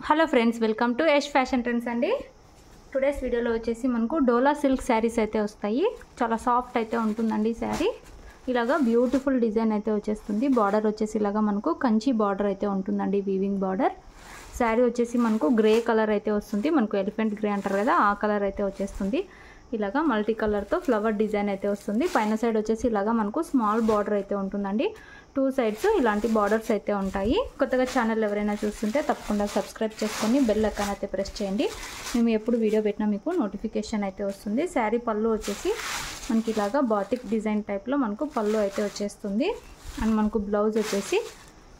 Hello friends, welcome to Yash fashion trends అండి. Today's వీడియోలో వచ్చేసి మనకు డోలా సిల్క్ శారీస్ అయితే వస్తాయి. చాలా సాఫ్ట్ అయితే ఉంటుందండి శారీ. ఇలాగా బ్యూటిఫుల్ డిజైన్ అయితే వచ్చేస్తుంది. బార్డర్ వచ్చేసి ఇలాగా మనకు కంచి బార్డర్ అయితే ఉంటుందండి, వీవింగ్ బార్డర్. శారీ వచ్చేసి మనకు గ్రే కలర్ అయితే వస్తుంది. మనకు ఎలిఫెంట్ గ్రే అంటారు కదా, ఆ కలర్ అయితే వచ్చేస్తుంది. ఇలాగా మల్టీ కలర్తో ఫ్లవర్ డిజైన్ అయితే వస్తుంది. పైన సైడ్ వచ్చేసి ఇలాగా మనకు స్మాల్ బార్డర్ అయితే ఉంటుందండి. 2 సైడ్స్ ఇలాంటి బార్డర్స్ అయితే ఉంటాయి. కొత్తగా ఛానల్ ఎవరైనా చూస్తుంటే తప్పకుండా సబ్స్క్రైబ్ చేసుకొని బెల్ ఐకాన్ అయితే ప్రెస్ చేయండి. మేము ఎప్పుడు వీడియో పెట్టినా మీకు నోటిఫికేషన్ అయితే వస్తుంది. శారీ పళ్ళు వచ్చేసి మనకి ఇలాగా బాటిక్ డిజైన్ టైప్లో మనకు పళ్ళు అయితే వచ్చేస్తుంది. అండ్ మనకు బ్లౌజ్ వచ్చేసి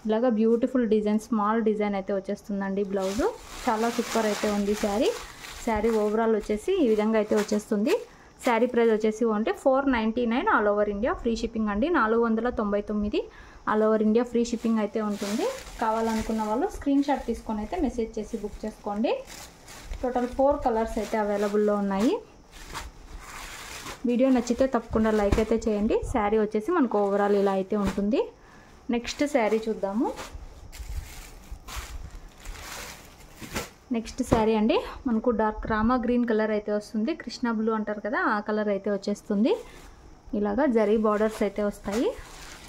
ఇలాగా బ్యూటిఫుల్ డిజైన్, స్మాల్ డిజైన్ అయితే వచ్చేస్తుందండి. బ్లౌజు చాలా సూపర్ అయితే ఉంది శారీ. శారీ ఓవరాల్ వచ్చేసి ఈ విధంగా అయితే వచ్చేస్తుంది. శారీ ప్రైస్ వచ్చేసి అంటే 499 all over India free shipping అండి. 499 all over India free shipping అయితే ఉంటుంది. కావాలనుకున్న వాళ్ళు స్క్రీన్ షాట్ తీసుకొని అయితే మెసేజ్ చేసి బుక్ చేసుకోండి. టోటల్ 4 కలర్స్ అయితే అవైలబుల్లో ఉన్నాయి. వీడియో నచ్చితే తప్పకుండా లైక్ అయితే చేయండి. శారీ వచ్చేసి మనకు ఓవరాల్ ఇలా అయితే ఉంటుంది. నెక్స్ట్ శారీ చూద్దాము. నెక్స్ట్ శారీ అండి మనకు డార్క్ రామా గ్రీన్ కలర్ అయితే వస్తుంది. కృష్ణ బ్లూ అంటారు కదా, ఆ కలర్ అయితే వచ్చేస్తుంది. ఇలాగా జరీ బార్డర్స్ అయితే వస్తాయి.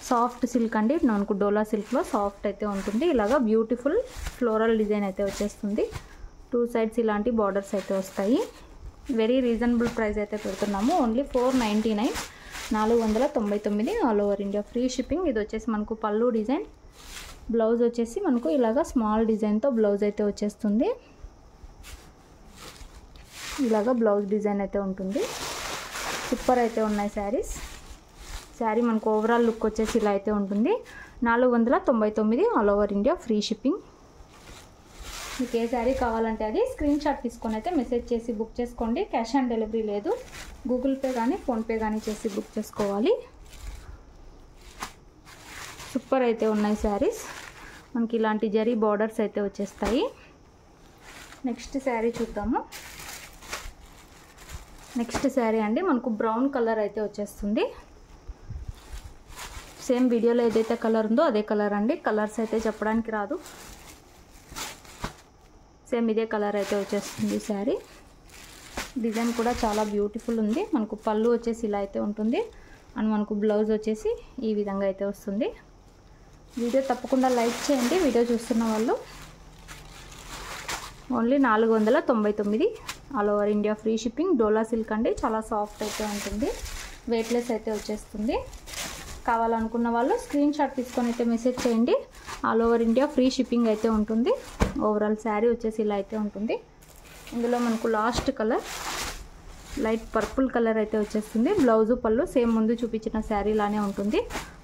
సాఫ్ట్ సిల్క్ అండి, మనకు డోలా సిల్క్లో సాఫ్ట్ అయితే ఉంటుంది. ఇలాగా బ్యూటిఫుల్ ఫ్లోరల్ డిజైన్ అయితే వచ్చేస్తుంది. 2 సైడ్స్ ఇలాంటి బార్డర్స్ అయితే వస్తాయి. వెరీ రీజనబుల్ ప్రైస్ అయితే పెడుతున్నాము. Only 499, 499 all over India free shipping. ఇది వచ్చేసి మనకు పళ్ళు డిజైన్. బ్లౌజ్ వచ్చేసి మనకు ఇలాగా స్మాల్ డిజైన్తో బ్లౌజ్ అయితే వచ్చేస్తుంది. ఇలాగా బ్లౌజ్ డిజైన్ అయితే ఉంటుంది. సూపర్ అయితే ఉన్నాయి శారీస్. శారీ మనకు ఓవరాల్ లుక్ వచ్చేసి ఇలా అయితే ఉంటుంది. 499 all over India free shipping. మీకు ఏ శారీ కావాలంటే అది స్క్రీన్ షాట్ తీసుకొని అయితే మెసేజ్ చేసి బుక్ చేసుకోండి. క్యాష్ ఆన్ డెలివరీ లేదు. గూగుల్ పే కానీ ఫోన్పే కానీ చేసి బుక్ చేసుకోవాలి. సూపర్ అయితే ఉన్నాయి శారీస్. మనకి ఇలాంటి జరీ బార్డర్స్ అయితే వచ్చేస్తాయి. నెక్స్ట్ శారీ చూద్దాము. నెక్స్ట్ శారీ అండి మనకు బ్రౌన్ కలర్ అయితే వచ్చేస్తుంది. సేమ్ వీడియోలో ఏదైతే కలర్ ఉందో అదే కలర్ అండి. కలర్స్ అయితే చెప్పడానికి రాదు. సేమ్ ఇదే కలర్ అయితే వచ్చేస్తుంది శారీ. డిజైన్ కూడా చాలా బ్యూటిఫుల్ ఉంది. మనకు పళ్ళు వచ్చేసి ఇలా అయితే ఉంటుంది. అండ్ మనకు బ్లౌజ్ వచ్చేసి ఈ విధంగా అయితే వస్తుంది. వీడియో తప్పకుండా లైక్ చేయండి వీడియో చూస్తున్న వాళ్ళు. Only 499 all over India free shipping. డోలా సిల్క్ అండి, చాలా సాఫ్ట్ అయితే ఉంటుంది. వెయిట్లెస్ అయితే వచ్చేస్తుంది. కావాలనుకున్న వాళ్ళు స్క్రీన్ షాట్ తీసుకొని అయితే మెసేజ్ చేయండి. All over India free shipping అయితే ఉంటుంది. ఓవరాల్ శారీ వచ్చేసి ఇలా అయితే ఉంటుంది. ఇందులో మనకు last colour light purple colour అయితే వచ్చేస్తుంది. బ్లౌజు పళ్ళు సేమ్ ముందు చూపించిన శారీ లానే ఉంటుంది.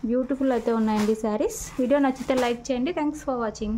బ్యూటిఫుల్ అయితే ఉన్నాయండి శారీస్. వీడియో నచ్చితే లైక్ చేయండి. Thanks for watching.